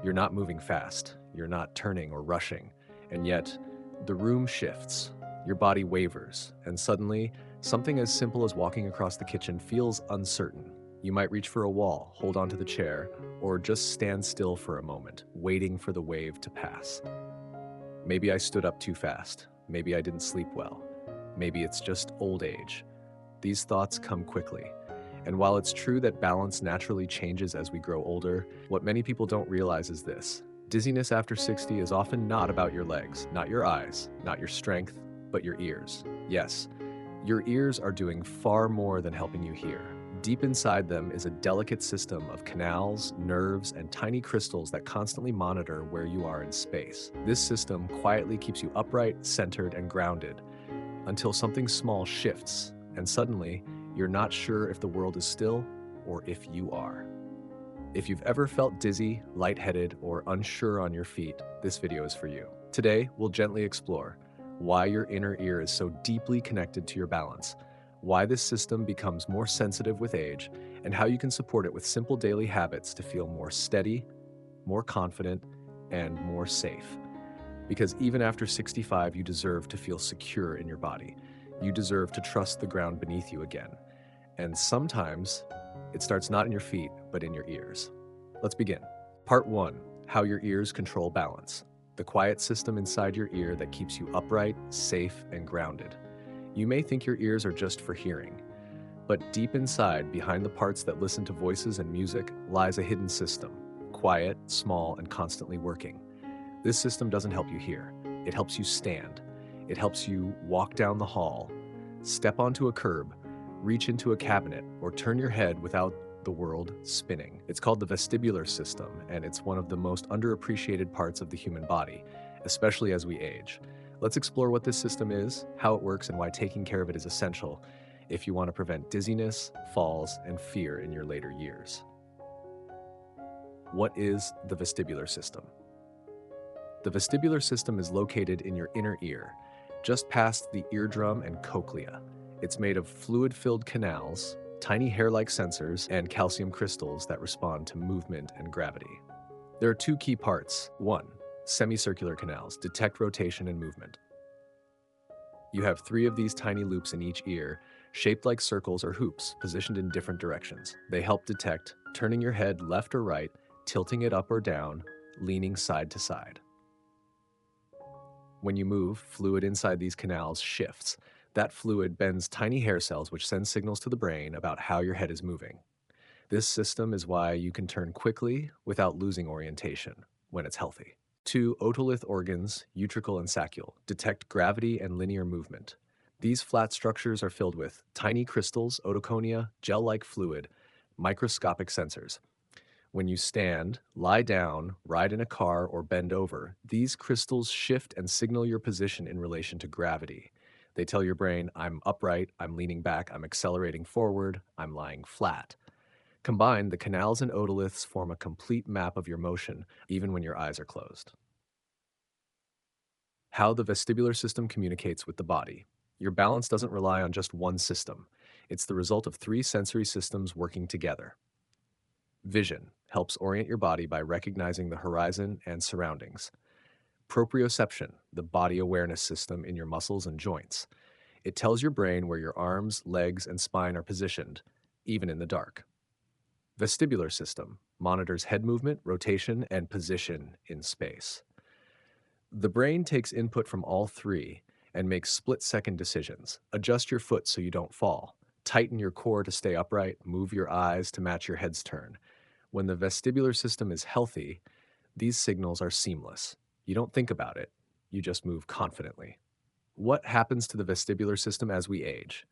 You're not moving fast, you're not turning or rushing, and yet the room shifts, your body wavers, and suddenly something as simple as walking across the kitchen feels uncertain. You might reach for a wall, hold onto the chair, or just stand still for a moment, waiting for the wave to pass. Maybe I stood up too fast. Maybe I didn't sleep well. Maybe it's just old age. These thoughts come quickly. And while it's true that balance naturally changes as we grow older, what many people don't realize is this. Dizziness after 60 is often not about your legs, not your eyes, not your strength, but your ears. Yes, your ears are doing far more than helping you hear. Deep inside them is a delicate system of canals, nerves, and tiny crystals that constantly monitor where you are in space. This system quietly keeps you upright, centered, and grounded until something small shifts, and suddenly, you're not sure if the world is still or if you are. If you've ever felt dizzy, lightheaded, or unsure on your feet, this video is for you. Today, we'll gently explore why your inner ear is so deeply connected to your balance, why this system becomes more sensitive with age, and how you can support it with simple daily habits to feel more steady, more confident, and more safe. Because even after 65, you deserve to feel secure in your body. You deserve to trust the ground beneath you again. And sometimes it starts not in your feet, but in your ears. Let's begin. Part 1. How your ears control balance. The quiet system inside your ear that keeps you upright, safe, and grounded. You may think your ears are just for hearing, but deep inside, behind the parts that listen to voices and music, lies a hidden system. Quiet, small, and constantly working. This system doesn't help you hear. It helps you stand. It helps you walk down the hall, step onto a curb, reach into a cabinet, or turn your head without the world spinning. It's called the vestibular system, and it's one of the most underappreciated parts of the human body, especially as we age. Let's explore what this system is, how it works, and why taking care of it is essential if you want to prevent dizziness, falls, and fear in your later years. What is the vestibular system? The vestibular system is located in your inner ear, just past the eardrum and cochlea. It's made of fluid-filled canals, tiny hair-like sensors, and calcium crystals that respond to movement and gravity. There are two key parts. 1. Semicircular canals detect rotation and movement. You have 3 of these tiny loops in each ear, shaped like circles or hoops, positioned in different directions. They help detect turning your head left or right, tilting it up or down, leaning side to side. When you move, fluid inside these canals shifts. That fluid bends tiny hair cells which send signals to the brain about how your head is moving. This system is why you can turn quickly without losing orientation when it's healthy. 2. Otolith organs, utricle and saccule, detect gravity and linear movement. These flat structures are filled with tiny crystals, otoconia, gel-like fluid, microscopic sensors. When you stand, lie down, ride in a car, or bend over, these crystals shift and signal your position in relation to gravity. They tell your brain, I'm upright, I'm leaning back, I'm accelerating forward, I'm lying flat. Combined, the canals and otoliths form a complete map of your motion, even when your eyes are closed. How the vestibular system communicates with the body. Your balance doesn't rely on just one system. It's the result of 3 sensory systems working together. Vision helps orient your body by recognizing the horizon and surroundings. Proprioception, the body awareness system in your muscles and joints. It tells your brain where your arms, legs, and spine are positioned, even in the dark. Vestibular system monitors head movement, rotation, and position in space. The brain takes input from all 3 and makes split-second decisions. Adjust your foot so you don't fall. Tighten your core to stay upright. Move your eyes to match your head's turn. When the vestibular system is healthy, these signals are seamless. You don't think about it, you just move confidently. What happens to the vestibular system as we age?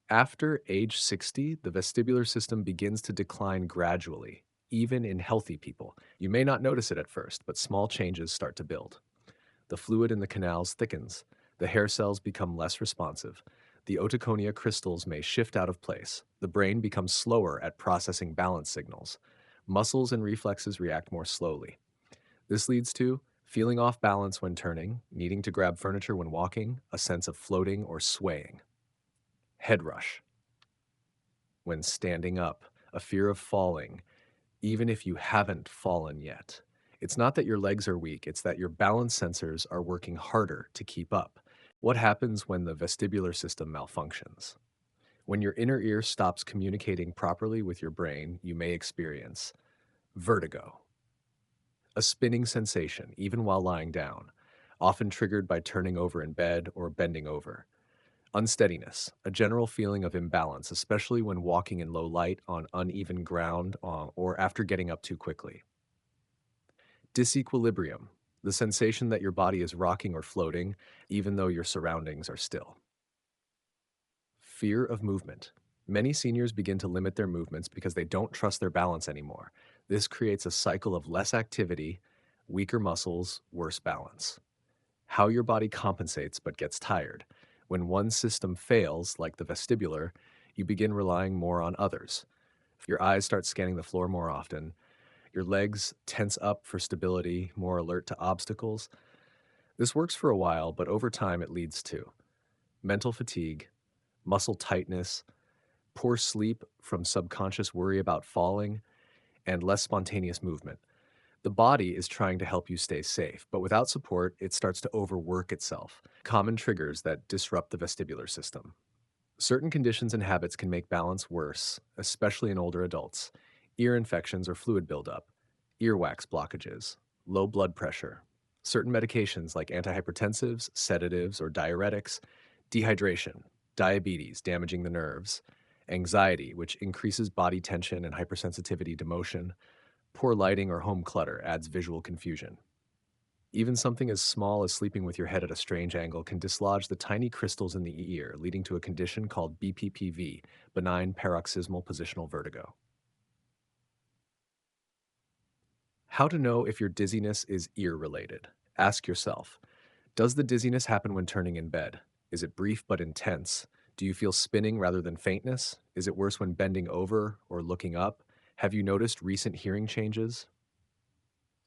After age 60, the vestibular system begins to decline gradually, even in healthy people. You may not notice it at first, but small changes start to build. The fluid in the canals thickens, the hair cells become less responsive, the otoconia crystals may shift out of place, the brain becomes slower at processing balance signals, muscles and reflexes react more slowly. This leads to feeling off balance when turning, needing to grab furniture when walking, a sense of floating or swaying. Head rush. When standing up, a fear of falling, even if you haven't fallen yet. It's not that your legs are weak, it's that your balance sensors are working harder to keep up. What happens when the vestibular system malfunctions? When your inner ear stops communicating properly with your brain, you may experience vertigo, a spinning sensation even while lying down, often triggered by turning over in bed or bending over. Unsteadiness, a general feeling of imbalance, especially when walking in low light on uneven ground or after getting up too quickly. Disequilibrium, the sensation that your body is rocking or floating, even though your surroundings are still. Fear of movement. Many seniors begin to limit their movements because they don't trust their balance anymore. This creates a cycle of less activity, weaker muscles, worse balance. How your body compensates but gets tired. When one system fails, like the vestibular, you begin relying more on others. Your eyes start scanning the floor more often. Your legs tense up for stability, more alert to obstacles. This works for a while, but over time it leads to mental fatigue, muscle tightness, poor sleep from subconscious worry about falling, and less spontaneous movement. The body is trying to help you stay safe, but without support, it starts to overwork itself. Common triggers that disrupt the vestibular system. Certain conditions and habits can make balance worse, especially in older adults. Ear infections or fluid buildup, earwax blockages, low blood pressure, certain medications like antihypertensives, sedatives, or diuretics, dehydration, diabetes damaging the nerves, anxiety, which increases body tension and hypersensitivity to motion, poor lighting or home clutter adds visual confusion. Even something as small as sleeping with your head at a strange angle can dislodge the tiny crystals in the ear, leading to a condition called BPPV, benign paroxysmal positional vertigo. How to know if your dizziness is ear related? Ask yourself, does the dizziness happen when turning in bed? Is it brief but intense? Do you feel spinning rather than faintness? Is it worse when bending over or looking up? Have you noticed recent hearing changes?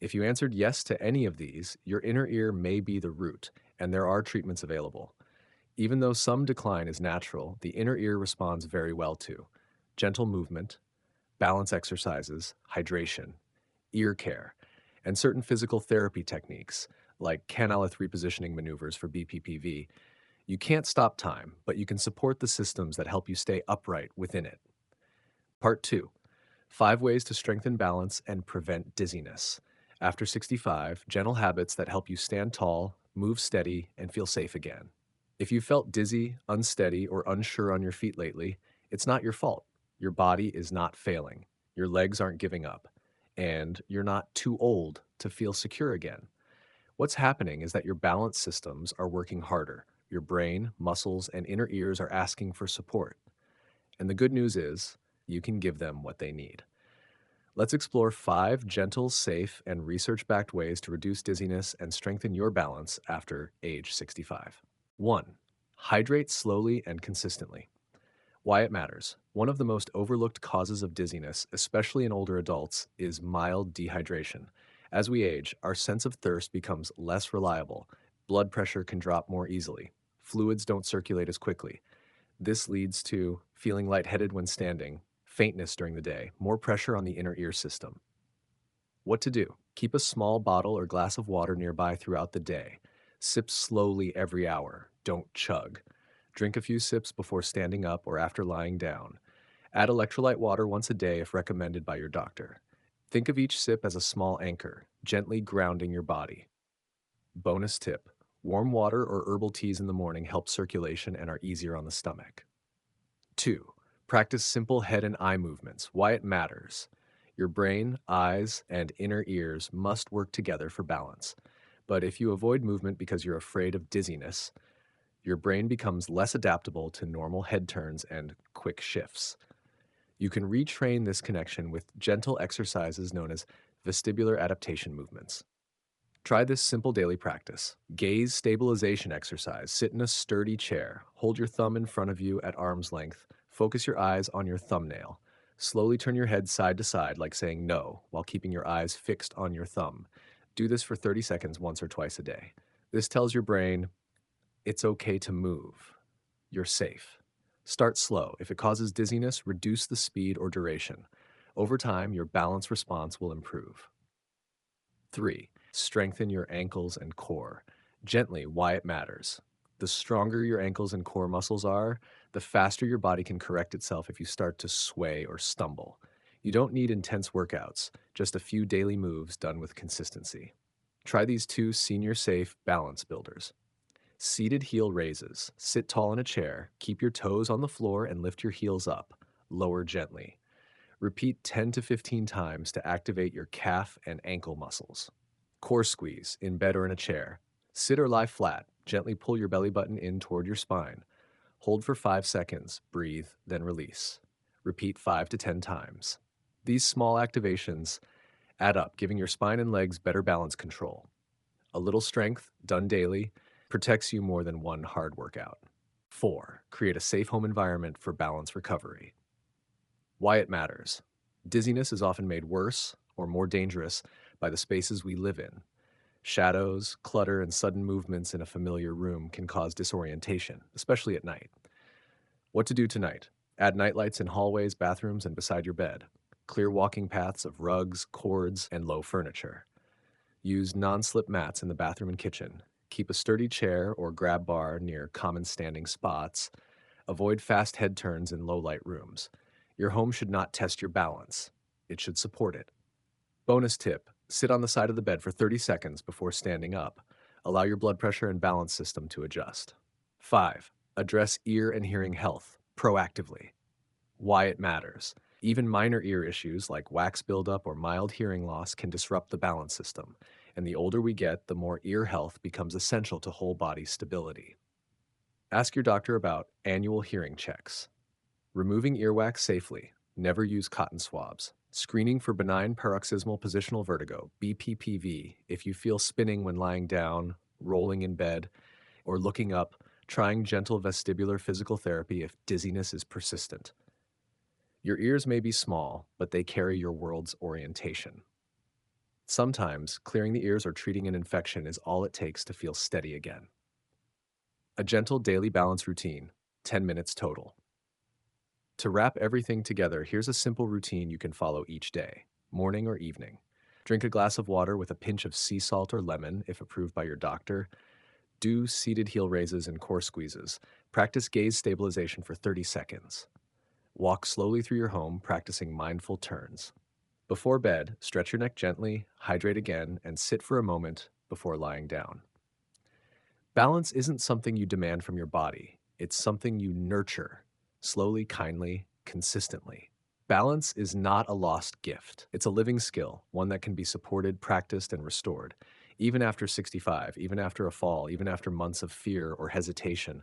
If you answered yes to any of these, your inner ear may be the root, and there are treatments available. Even though some decline is natural, the inner ear responds very well to gentle movement, balance exercises, hydration, ear care, and certain physical therapy techniques like canalith repositioning maneuvers for BPPV. You can't stop time, but you can support the systems that help you stay upright within it. Part 2. 5 ways to strengthen balance and prevent dizziness. After 65, gentle habits that help you stand tall, move steady, and feel safe again. If you felt dizzy, unsteady, or unsure on your feet lately, it's not your fault. Your body is not failing. Your legs aren't giving up. And you're not too old to feel secure again. What's happening is that your balance systems are working harder. Your brain, muscles, and inner ears are asking for support. And the good news is, you can give them what they need. Let's explore 5 gentle, safe, and research backed ways to reduce dizziness and strengthen your balance after age 65. 1. Hydrate slowly and consistently. Why it matters. One of the most overlooked causes of dizziness, especially in older adults, is mild dehydration. As we age, our sense of thirst becomes less reliable. Blood pressure can drop more easily. Fluids don't circulate as quickly. This leads to feeling lightheaded when standing, faintness during the day, more pressure on the inner ear system. What to do? Keep a small bottle or glass of water nearby throughout the day. Sip slowly every hour. Don't chug. Drink a few sips before standing up or after lying down. Add electrolyte water once a day if recommended by your doctor. Think of each sip as a small anchor, gently grounding your body. Bonus tip: warm water or herbal teas in the morning help circulation and are easier on the stomach. 2. Practice simple head and eye movements. Why it matters. Your brain, eyes, and inner ears must work together for balance. But if you avoid movement because you're afraid of dizziness, your brain becomes less adaptable to normal head turns and quick shifts. You can retrain this connection with gentle exercises known as vestibular adaptation movements. Try this simple daily practice. Gaze stabilization exercise. Sit in a sturdy chair. Hold your thumb in front of you at arm's length. Focus your eyes on your thumbnail. Slowly turn your head side to side like saying no, while keeping your eyes fixed on your thumb. Do this for 30 seconds once or twice a day. This tells your brain, it's okay to move. You're safe. Start slow. If it causes dizziness, reduce the speed or duration. Over time, your balance response will improve. 3. Strengthen your ankles and core. Gently, why it matters. The stronger your ankles and core muscles are, the faster your body can correct itself if you start to sway or stumble. You don't need intense workouts, just a few daily moves done with consistency. Try these two senior safe balance builders. Seated heel raises. Sit tall in a chair, keep your toes on the floor and lift your heels up. Lower gently. Repeat 10 to 15 times to activate your calf and ankle muscles. Core squeeze in bed or in a chair. Sit or lie flat. Gently pull your belly button in toward your spine. Hold for 5 seconds, breathe, then release. Repeat 5 to 10 times. These small activations add up, giving your spine and legs better balance control. A little strength, done daily, protects you more than one hard workout. 4. Create a safe home environment for balance recovery. Why it matters. Dizziness is often made worse or more dangerous by the spaces we live in. Shadows, clutter, and sudden movements in a familiar room can cause disorientation, especially at night. What to do tonight? Add nightlights in hallways, bathrooms, and beside your bed. Clear walking paths of rugs, cords, and low furniture. Use non-slip mats in the bathroom and kitchen. Keep a sturdy chair or grab bar near common standing spots. Avoid fast head turns in low-light rooms. Your home should not test your balance. It should support it. Bonus tip, sit on the side of the bed for 30 seconds before standing up. Allow your blood pressure and balance system to adjust. 5. Address ear and hearing health proactively. Why it matters. Even minor ear issues like wax buildup or mild hearing loss can disrupt the balance system, and the older we get, the more ear health becomes essential to whole body stability. Ask your doctor about annual hearing checks. Removing earwax safely. Never use cotton swabs. Screening for benign paroxysmal positional vertigo, BPPV, if you feel spinning when lying down, rolling in bed, or looking up, trying gentle vestibular physical therapy if dizziness is persistent. Your ears may be small, but they carry your world's orientation. Sometimes, clearing the ears or treating an infection is all it takes to feel steady again. A gentle daily balance routine, 10 minutes total. To wrap everything together, here's a simple routine you can follow each day, morning or evening. Drink a glass of water with a pinch of sea salt or lemon, if approved by your doctor. Do seated heel raises and core squeezes. Practice gaze stabilization for 30 seconds. Walk slowly through your home, practicing mindful turns. Before bed, stretch your neck gently, hydrate again, and sit for a moment before lying down. Balance isn't something you demand from your body. It's something you nurture, slowly, kindly, consistently. Balance is not a lost gift. It's a living skill, one that can be supported, practiced, and restored. Even after 65, even after a fall, even after months of fear or hesitation,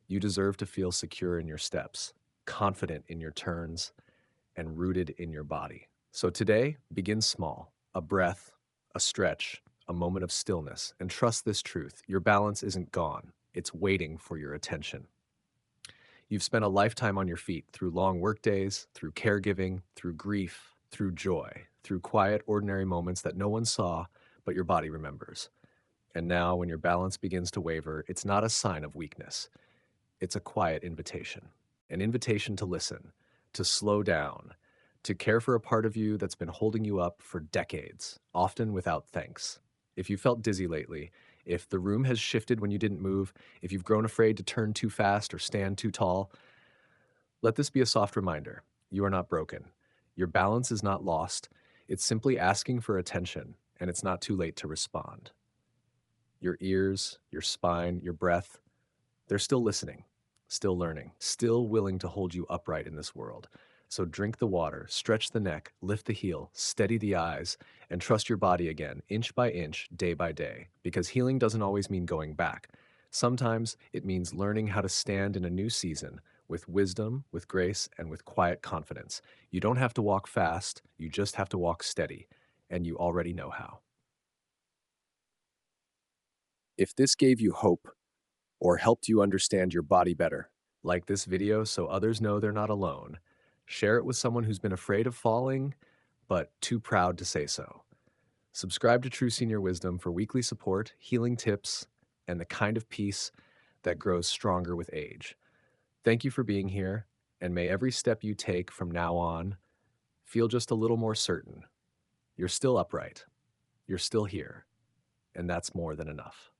you deserve to feel secure in your steps, confident in your turns, and rooted in your body. So today, begin small, a breath, a stretch, a moment of stillness, and trust this truth. Your balance isn't gone. It's waiting for your attention. You've spent a lifetime on your feet through long work days, through caregiving, through grief, through joy, through quiet, ordinary moments that no one saw, but your body remembers. And now, when your balance begins to waver, it's not a sign of weakness. It's a quiet invitation, an invitation to listen, to slow down, to care for a part of you that's been holding you up for decades, often without thanks. If you felt dizzy lately, if the room has shifted when you didn't move, if you've grown afraid to turn too fast or stand too tall, let this be a soft reminder. You are not broken. Your balance is not lost. It's simply asking for attention, and it's not too late to respond. Your ears, your spine, your breath, they're still listening, still learning, still willing to hold you upright in this world. So drink the water, stretch the neck, lift the heel, steady the eyes, and trust your body again, inch by inch, day by day. Because healing doesn't always mean going back. Sometimes it means learning how to stand in a new season with wisdom, with grace, and with quiet confidence. You don't have to walk fast, you just have to walk steady, and you already know how. If this gave you hope, or helped you understand your body better, like this video so others know they're not alone. Share it with someone who's been afraid of falling, but too proud to say so. Subscribe to True Senior Wisdom for weekly support, healing tips, and the kind of peace that grows stronger with age. Thank you for being here, and may every step you take from now on feel just a little more certain. You're still upright. You're still here, and that's more than enough.